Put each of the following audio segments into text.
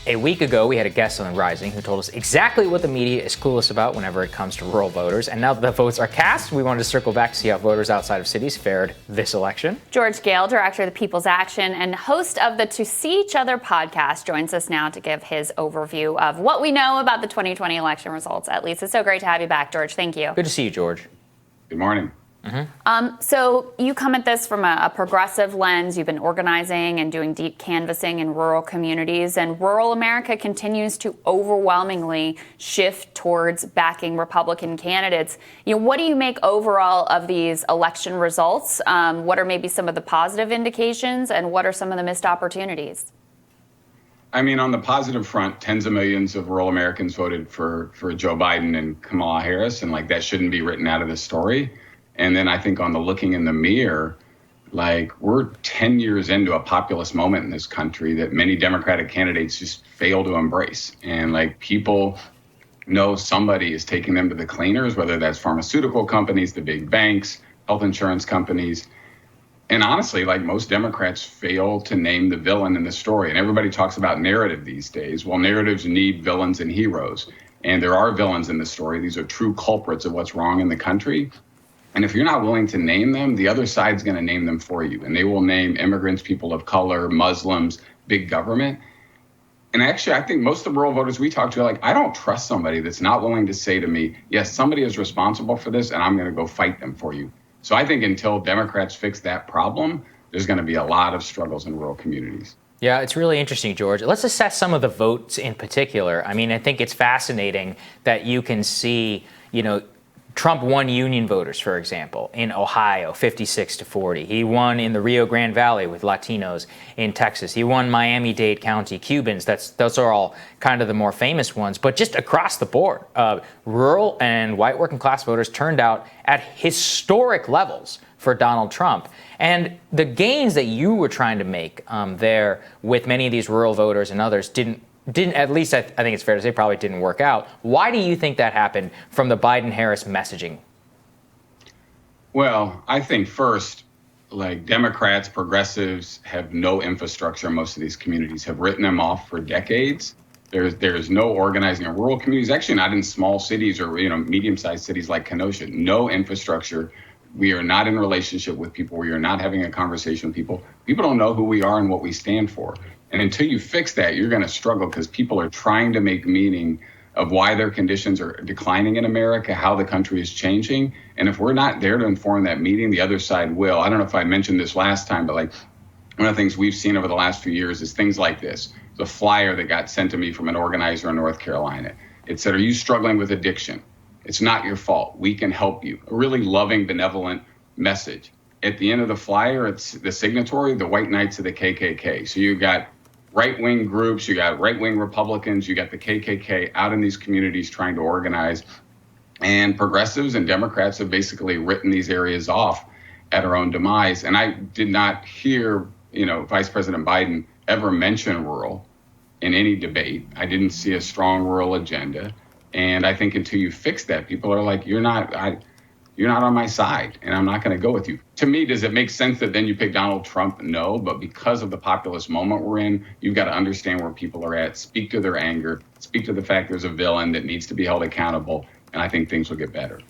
A week ago, we had a guest on Rising who told us exactly what the media is clueless about whenever it comes to rural voters. And now that the votes are cast, we wanted to circle back to see how voters outside of cities fared this election. George Goehl, director of the People's Action and host of the To See Each Other podcast, joins us now to give his overview of what we know about the 2020 election results. At least it's so great to have you back, George. Thank you. Good to see you, George. Good morning. So you come at this from a progressive lens. You've been organizing and doing deep canvassing in rural communities, and rural America continues to overwhelmingly shift towards backing Republican candidates. What do you make overall of these election results? What are maybe some of the positive indications, and what are some of the missed opportunities? I mean, on the positive front, tens of millions of rural Americans voted for Joe Biden and Kamala Harris, and that shouldn't be written out of the story. And then I think on the looking in the mirror, we're 10 years into a populist moment in this country that many Democratic candidates just fail to embrace. And people know somebody is taking them to the cleaners, whether that's pharmaceutical companies, the big banks, health insurance companies. And honestly, most Democrats fail to name the villain in the story. And everybody talks about narrative these days. Well, narratives need villains and heroes. And there are villains in the story. These are true culprits of what's wrong in the country. And if you're not willing to name them, the other side's going to name them for you. And they will name immigrants, people of color, Muslims, big government. And actually, I think most of the rural voters we talk to are I don't trust somebody that's not willing to say to me, yes, somebody is responsible for this, and I'm going to go fight them for you. So I think until Democrats fix that problem, there's going to be a lot of struggles in rural communities. Yeah, it's really interesting, George. Let's assess some of the votes in particular. I mean, I think it's fascinating that you can see, Trump won Union voters, for example, in Ohio, 56-40. He won in the Rio Grande Valley with Latinos in Texas. He won Miami-Dade County Cubans. Those are all kind of the more famous ones. But just across the board, rural and white working class voters turned out at historic levels for Donald Trump. And the gains that you were trying to make there with many of these rural voters and others didn't, at least I think it's fair to say, probably didn't work out. Why do you think that happened from the Biden-Harris messaging? Well, I think first, Democrats, progressives have no infrastructure in most of these communities, have written them off for decades. There's no organizing in rural communities, actually not in small cities or medium-sized cities like Kenosha. No infrastructure. We are not in relationship with people. We are not having a conversation with people. People don't know who we are and what we stand for. And until you fix that, you're going to struggle because people are trying to make meaning of why their conditions are declining in America, how the country is changing. And if we're not there to inform that meeting, the other side will. I don't know if I mentioned this last time, but one of the things we've seen over the last few years is things like this. The flyer that got sent to me from an organizer in North Carolina. It said, "Are you struggling with addiction? It's not your fault. We can help you." A really loving, benevolent message. At the end of the flyer, it's the signatory, the White Knights of the KKK. So you've got right-wing groups, you got right-wing Republicans, you got the KKK out in these communities trying to organize. And progressives and Democrats have basically written these areas off at our own demise. And I did not hear, Vice President Biden ever mention rural in any debate. I didn't see a strong rural agenda. And I think until you fix that, people are you're not on my side, and I'm not going to go with you. To me, does it make sense that then you pick Donald Trump? No, but because of the populist moment we're in, you've got to understand where people are at, speak to their anger, speak to the fact there's a villain that needs to be held accountable, and I think things will get better.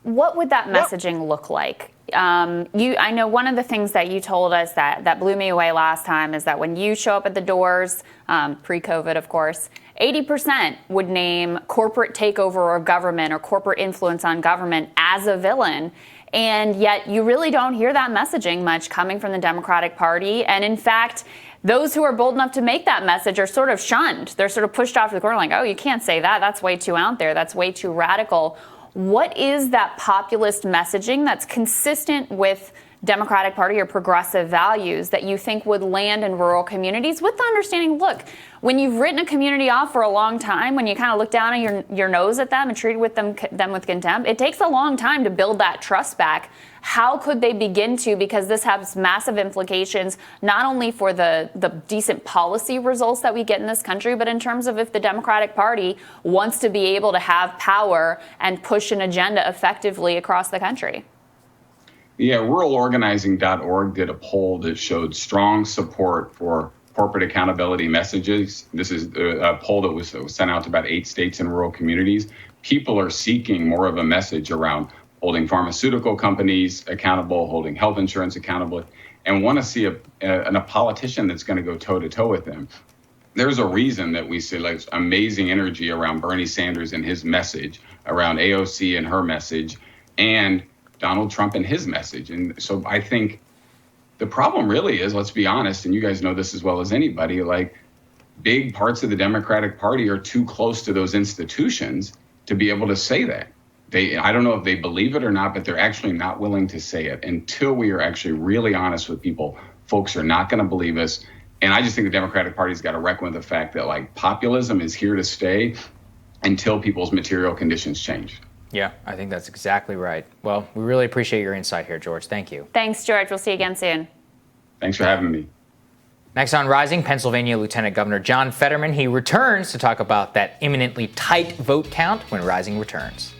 What would that messaging look like? I know one of the things that you told us that blew me away last time is that when you show up at the doors, pre-COVID, of course, 80% would name corporate takeover of government or corporate influence on government as a villain. And yet you really don't hear that messaging much coming from the Democratic Party. And in fact, those who are bold enough to make that message are sort of shunned. They're sort of pushed off to the corner oh, you can't say that. That's way too out there. That's way too radical. What is that populist messaging that's consistent with Democratic Party or progressive values that you think would land in rural communities with the understanding, look, when you've written a community off for a long time, when you kind of look down on your nose at them and treat them with contempt, it takes a long time to build that trust back. How could they begin to? Because this has massive implications, not only for the decent policy results that we get in this country, but in terms of if the Democratic Party wants to be able to have power and push an agenda effectively across the country. Yeah, ruralorganizing.org did a poll that showed strong support for corporate accountability messages. This is a poll that was sent out to about 8 states and rural communities. People are seeking more of a message around holding pharmaceutical companies accountable, holding health insurance accountable, and want to see a politician that's going to go toe-to-toe with them. There's a reason that we see like amazing energy around Bernie Sanders and his message, around AOC and her message, and Donald Trump and his message. And so I think the problem really is, let's be honest, and you guys know this as well as anybody, like big parts of the Democratic Party are too close to those institutions to be able to say that. I don't know if they believe it or not, but they're actually not willing to say it. Until we are actually really honest with people, folks are not going to believe us. And I just think the Democratic Party's got to reckon with the fact that like populism is here to stay until people's material conditions change. Yeah, I think that's exactly right. Well, we really appreciate your insight here, George. Thank you. Thanks, George. We'll see you again soon. Thanks for having me. Next on Rising, Pennsylvania Lieutenant Governor John Fetterman. He returns to talk about that imminently tight vote count when Rising returns.